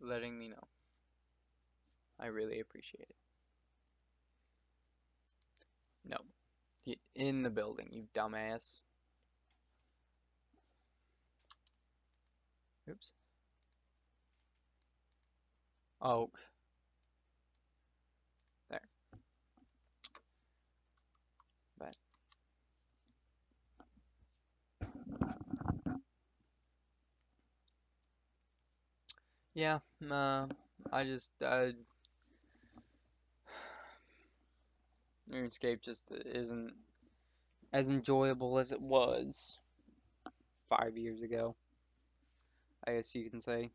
letting me know. I really appreciate it. No, get in the building, you dumbass. Oops. Oh, there. But yeah, I just RuneScape just isn't as enjoyable as it was 5 years ago. I guess you can say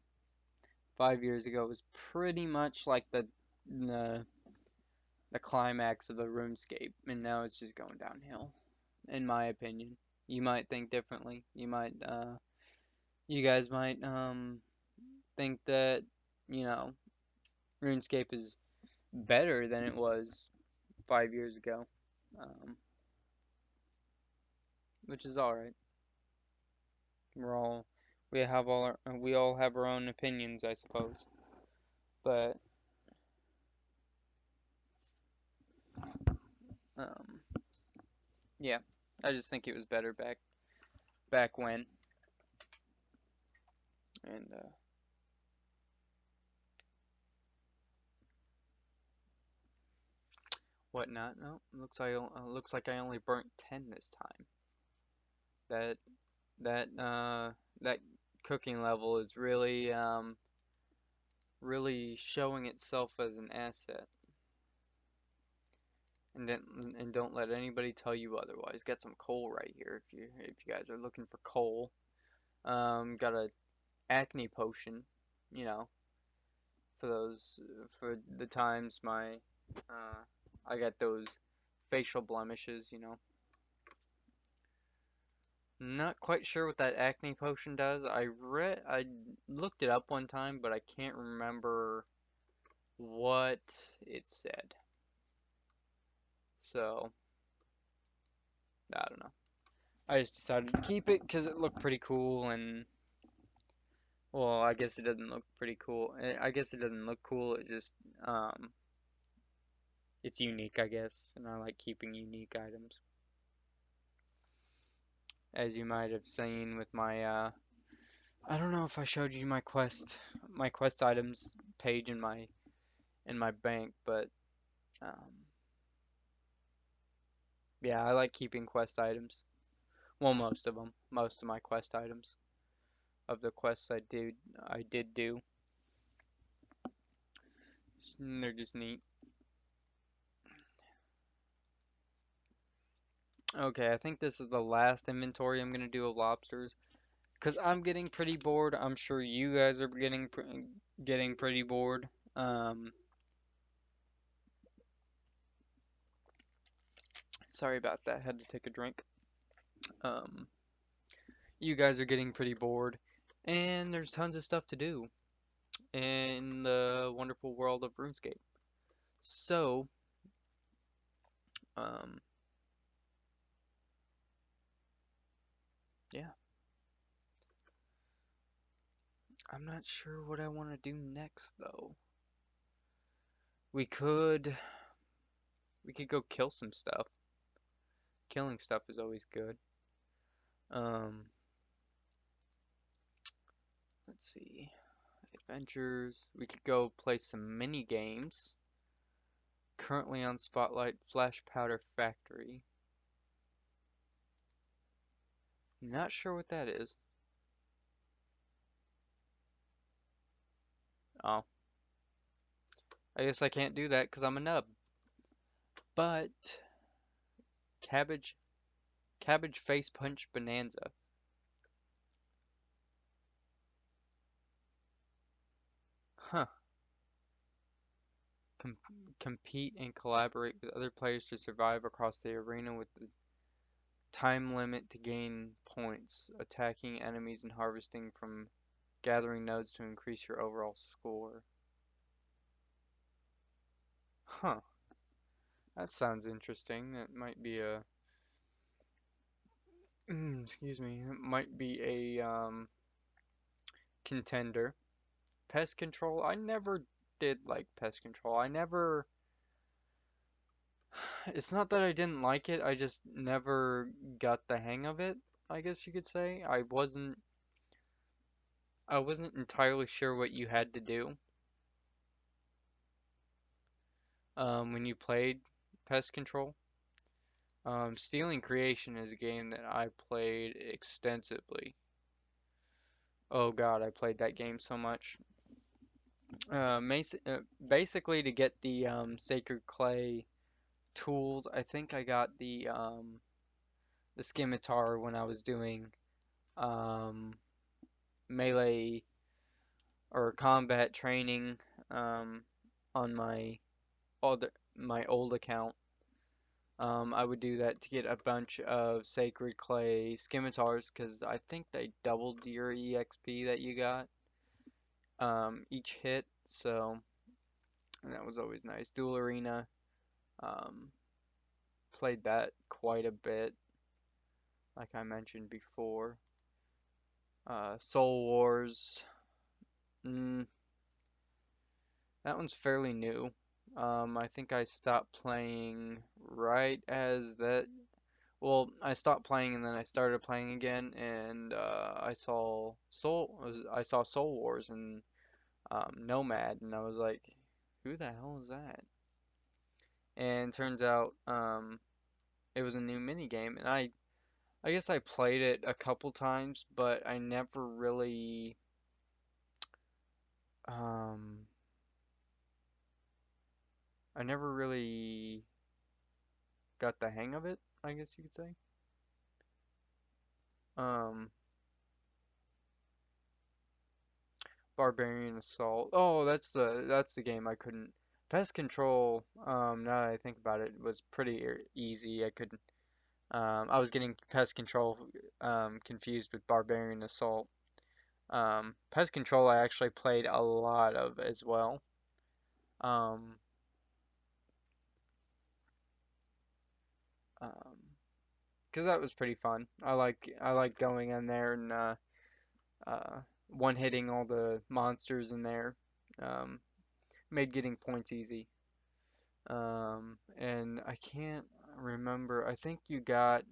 5 years ago was pretty much like the the climax of the RuneScape, and now it's just going downhill, in my opinion. You might think differently. You guys might think that you know RuneScape is better than it was 5 years ago, um, which is all right. We're all we all have our own opinions, I suppose. But um, yeah, I just think it was better back when, and whatnot. No, looks like I only burnt 10 this time. That that that cooking level is really showing itself as an asset. And then and don't let anybody tell you otherwise. Got some coal right here if you guys are looking for coal. Got a acne potion, you know, for those for the times uh I got those facial blemishes, you know. Not quite sure what that acne potion does. I looked it up one time, but I can't remember what it said. So, I don't know. I just decided to keep it because it looked pretty cool and well, I guess it doesn't look pretty cool. I guess it doesn't look cool. It just um it's unique, I guess, and I like keeping unique items. As you might have seen with my I don't know if I showed you my quest items page in my bank, but um yeah, I like keeping quest items. Well, most of them, most of my quest items of the quests I did do. They're just neat. Okay, I think this is the last inventory I'm gonna do of lobsters, cause I'm getting pretty bored. I'm sure you guys are getting pretty bored. Um, Sorry about that. Had to take a drink. Um, you guys are getting pretty bored, and there's tons of stuff to do in the wonderful world of RuneScape. So, um, yeah, I'm not sure what I want to do next though. We could we could go kill some stuff. Killing stuff is always good. Um, let's see. Adventures. We could go play some mini games. Currently on Spotlight, Flash Powder Factory. Not sure what that is. Oh, I guess I can't do that because I'm a nub. But Cabbage Cabbage Face Punch Bonanza. Huh. Com Compete and collaborate with other players to survive across the arena with the time limit to gain points, attacking enemies and harvesting from gathering nodes to increase your overall score. Huh. That sounds interesting. That might be a excuse me, it might be a contender. Pest control, I never did like pest control. I never, it's not that I didn't like it, I just never got the hang of it, I guess you could say. I wasn't entirely sure what you had to do when you played pest control. Stealing Creation is a game that I played extensively. Oh God, I played that game so much. Basically, to get the Sacred Clay tools, I think I got the scimitar when I was doing um, melee or combat training um, on my old account. I would do that to get a bunch of Sacred Clay scimitars because I think they doubled your EXP that you got each hit. So that was always nice. Duel Arena, um, played that quite a bit, like I mentioned before. Soul Wars, mm, that one's fairly new. I think I stopped playing right as that. Well, I stopped playing and then I started playing again, and I saw Soul Wars and Nomad, and I was like, who the hell is that? And turns out it was a new mini game, and I guess I played it a couple times, but um I never really got the hang of it, I guess you could say. Um, Barbarian Assault. Oh, that's the game I couldn't. Pest Control, now that I think about it, was pretty easy. I was getting Pest Control confused with Barbarian Assault. Pest Control I actually played a lot of as well. Um, um, because that was pretty fun. I like going in there and uh, one hitting all the monsters in there. Um, made getting points easy. And I can't remember. I think you got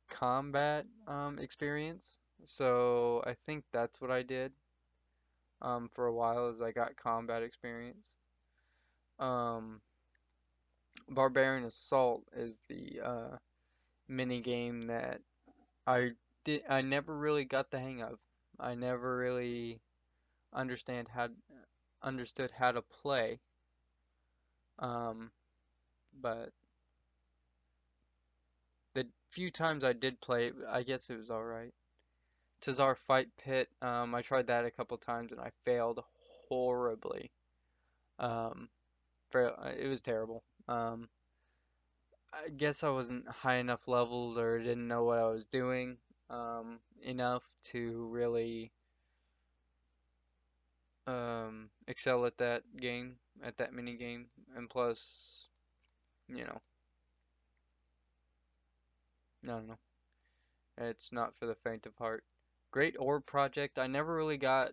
combat experience. So I think that's what I did for a while is I got combat experience. Um, Barbarian Assault is the mini game that I never really got the hang of. I never really understand how understood how to play. Um, but the few times I did play it, I guess it was all right. Tazar Fight Pit, I tried that a couple times and I failed horribly. Um, it was terrible. I guess I wasn't high enough levels or didn't know what I was doing enough to really excel at that game, at that mini game. And plus, you know, I don't know. It's not for the faint of heart. Great Orb Project. I never really got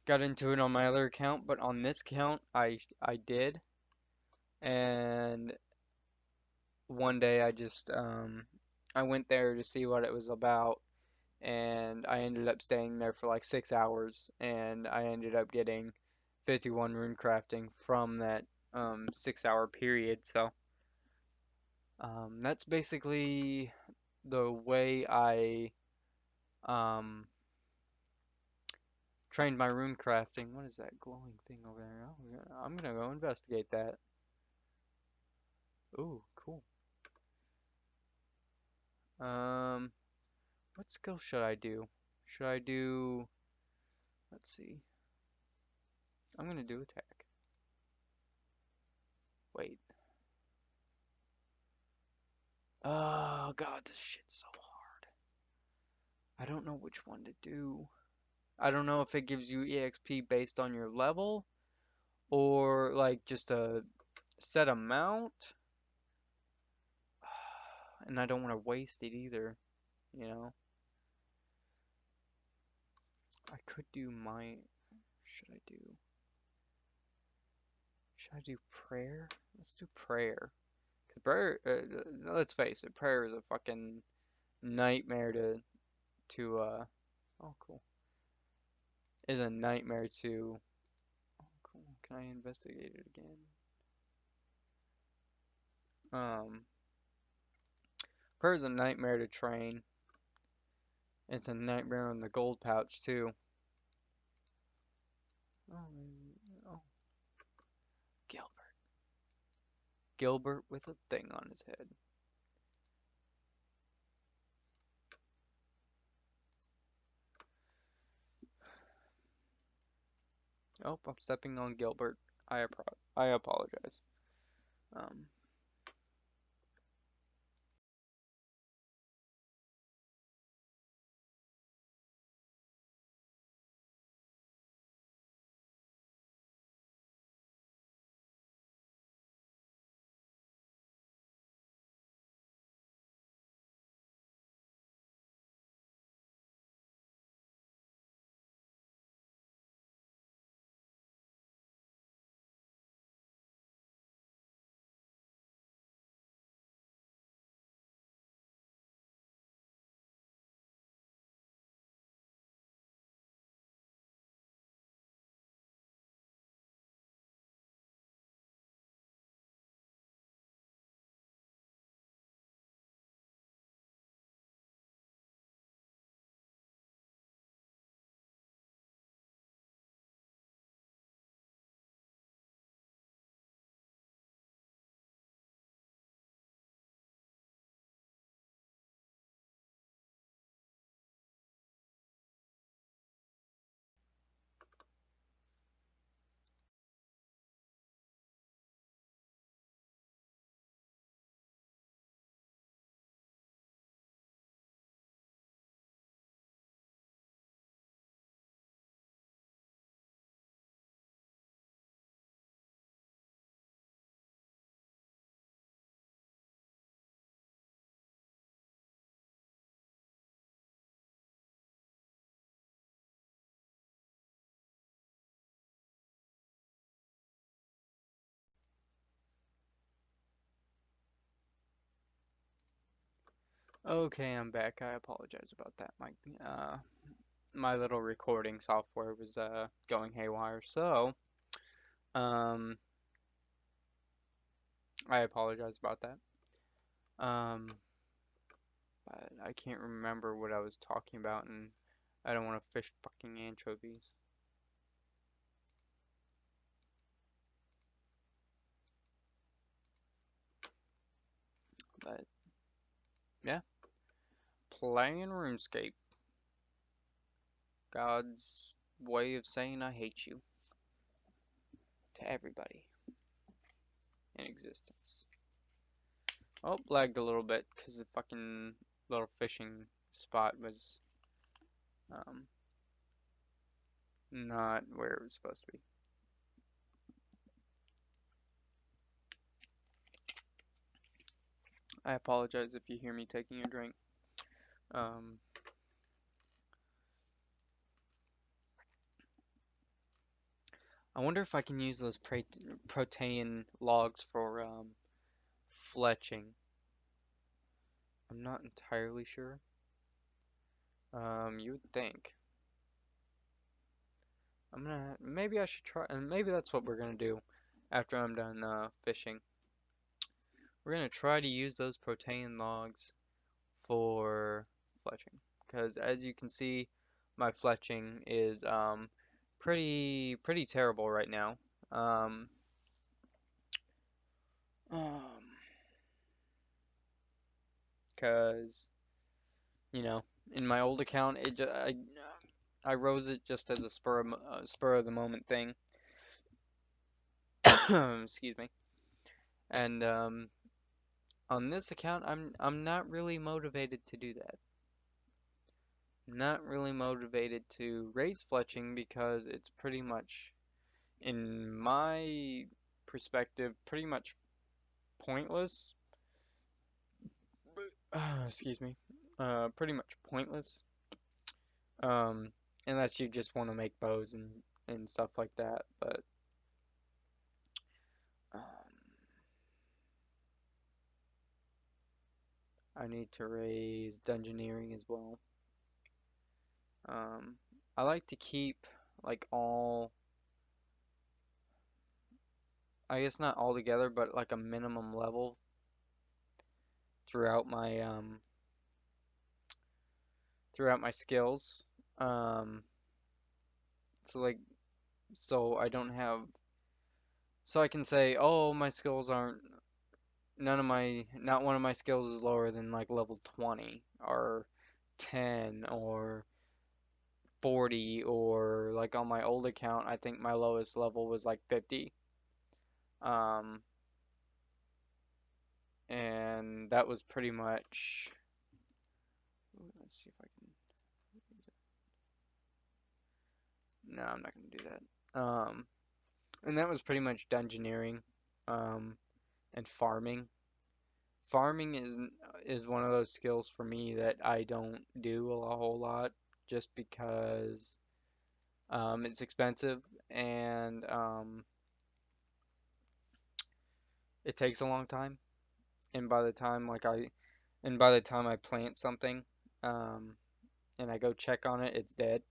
into it on my other account, but on this account I did. And one day I went there to see what it was about, and I ended up staying there for like 6 hours, and I ended up getting 51 rune crafting from that 6 hour period. So that's basically the way I um trained my rune crafting. What is that glowing thing over there? Oh, yeah, I'm gonna go investigate that. Ooh, cool. Um, what skill should I do? Should I do, let's see. I'm gonna do attack. Wait. Oh God, this shit's so hard. I don't know which one to do. I don't know if it gives you EXP based on your level or like just a set amount. And I don't want to waste it either, you know? I could do my. Should I do? Should I do prayer? Let's do prayer. 'Cause prayer. Let's face it, prayer is a fucking nightmare to. Oh, cool. Is a nightmare to. Oh, cool. Can I investigate it again? Um, prayer is a nightmare to train. It's a nightmare on the gold pouch too. Oh, oh, Gilbert. Gilbert with a thing on his head. Oh, I'm stepping on Gilbert. I apologize. Um, okay, I'm back. I apologize about that. My little recording software was going haywire. So, um, I apologize about that. Um, but I can't remember what I was talking about, and I don't want to fish fucking anchovies. But yeah, playing RuneScape. God's way of saying I hate you to everybody in existence. Oh, lagged a little bit because the fucking little fishing spot was um, not where it was supposed to be. I apologize if you hear me taking a drink. Um, I wonder if I can use those protein logs for fletching. I'm not entirely sure. You would think. Maybe I should try, and maybe that's what we're gonna do after I'm done fishing. We're gonna try to use those protein logs for fletching, because as you can see, my fletching is pretty terrible right now. Um, um, because in my old account, I rose it just as a spur of the moment thing. Excuse me. And on this account, I'm not really motivated to do that. Not really motivated to raise fletching because it's pretty much, in my perspective, pretty much pointless. Excuse me. Pretty much pointless. Um, unless you just want to make bows and stuff like that. But um, I need to raise dungeoneering as well. Um, I like to keep like all, I guess not all together, but like a minimum level throughout my skills. Um, so like so I don't have so I can say, oh, my skills aren't not one of my skills is lower than like level 20 or 10 or 40, or like on my old account, I think my lowest level was like 50. Um, and that was pretty much, let's see if I can, no, I'm not gonna do that. And that was pretty much dungeoneering, um, and farming. Farming is one of those skills for me that I don't do a whole lot just because it's expensive, and it takes a long time. And by the time I plant something, um, and I go check on it, it's dead.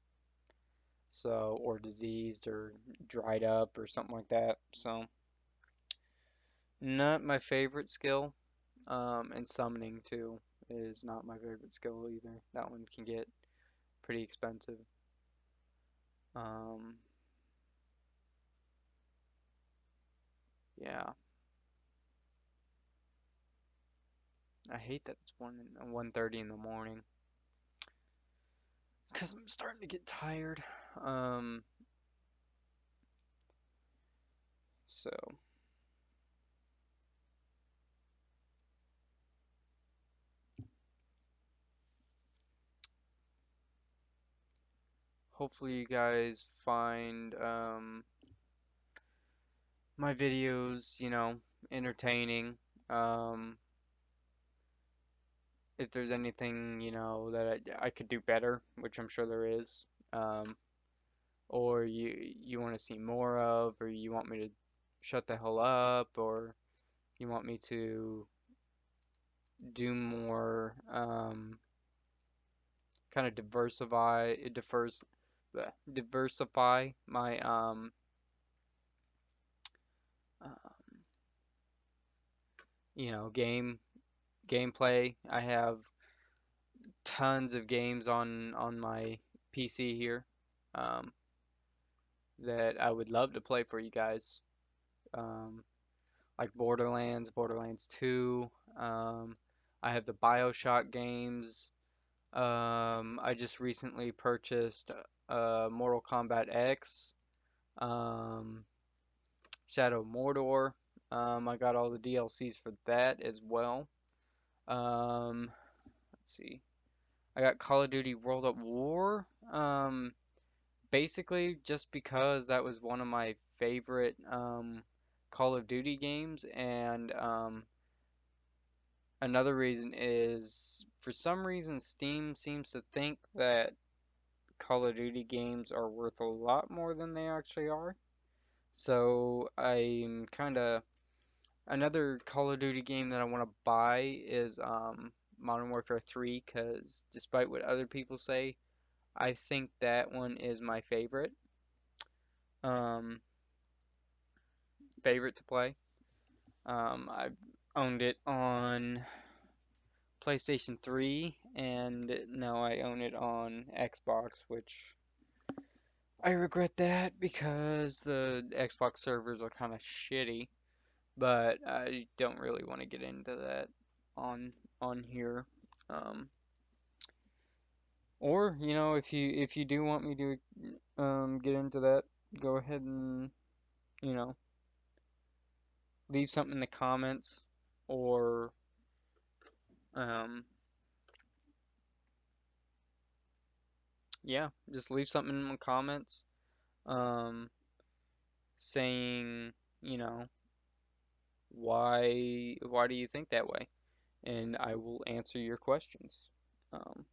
So, or diseased or dried up or something like that. So, not my favorite skill. And summoning too is not my favorite skill either. That one can get pretty expensive. Um, yeah, I hate that it's 1:30 in the morning because I'm starting to get tired. Um, so hopefully you guys find my videos, entertaining. Um, if there's anything, that I could do better, which I'm sure there is, um, or you want to see more of, or you want me to shut the hell up, or you want me to do more, kind of diversify my uh, gameplay. I have tons of games on my PC here, um, that I would love to play for you guys. Um, like Borderlands 2. Um, I have the BioShock games. I just recently purchased Mortal Kombat X, um, Shadow Mordor. I got all the DLCs for that as well. Let's see. I got Call of Duty World at War. Basically, just because that was one of my favorite Call of Duty games, and another reason is for some reason Steam seems to think that Call of Duty games are worth a lot more than they actually are. So I'm kind of another Call of Duty game that I want to buy is Modern Warfare 3, because despite what other people say, I think that one is my um, favorite to play. I've owned it on PlayStation 3, and now I own it on Xbox, which I regret that because the Xbox servers are kind of shitty, but I don't really want to get into that on on here. Um, or, if you do want me to get into that, go ahead and, you know, leave something in the comments, or um, yeah, just leave something in the comments, um, saying, you know, why do you think that way? And I will answer your questions. Um,